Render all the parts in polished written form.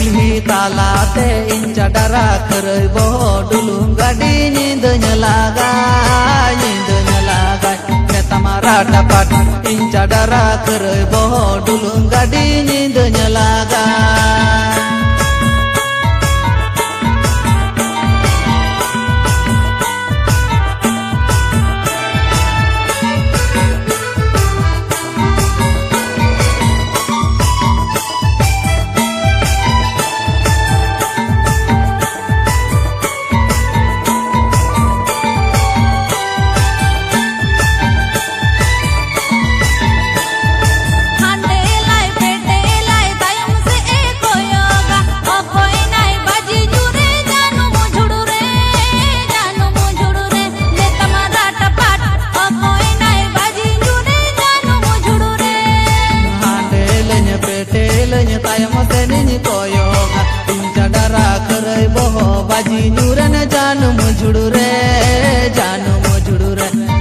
कुल्ही तालाते इंचा डरा करई बहो डुलुम गाड़ी नींद लागा नेतमारा टपाट इंचा डरा करई बहो डुलुम गाड़ी नींद लागा बाजी न्यूरन जानू मुझुड़ू रे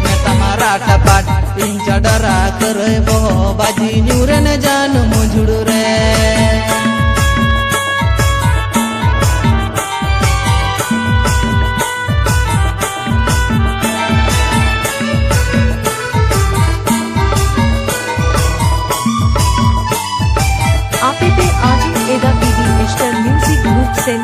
मैं तमारा टपाट इंचा डरा करे बहो बाजी न्यूरन जानू मुझुड़ू रे APP Arjun Eda PV Mr. Music Group Sen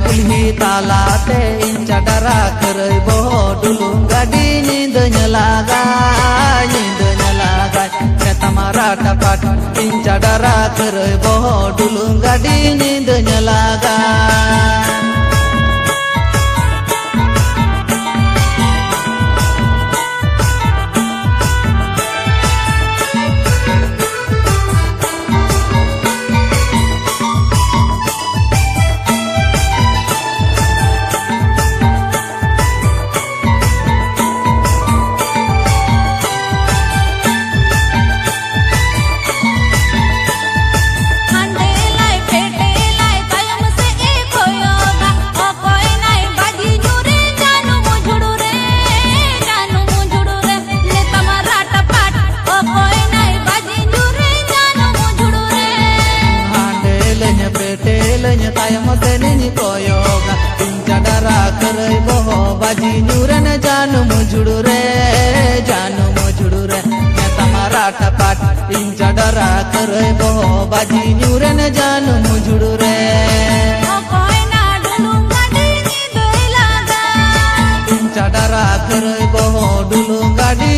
कुल्ही तालाते इंचा डरा करई बहो डुलुम गाड़ी नींद लागा नेतमारा टपाट इंचा डरा करई बहो डुलुम गाड़ी नींद लागा बाजी न्यूरन जानू मुझुड़ू रे मैं तमारा टपाट इंचा डरा करे बहो बाजी न्यूरन जानू मुझुड़ू रे इंचा डरा करे बहो डुलुम गाड़ी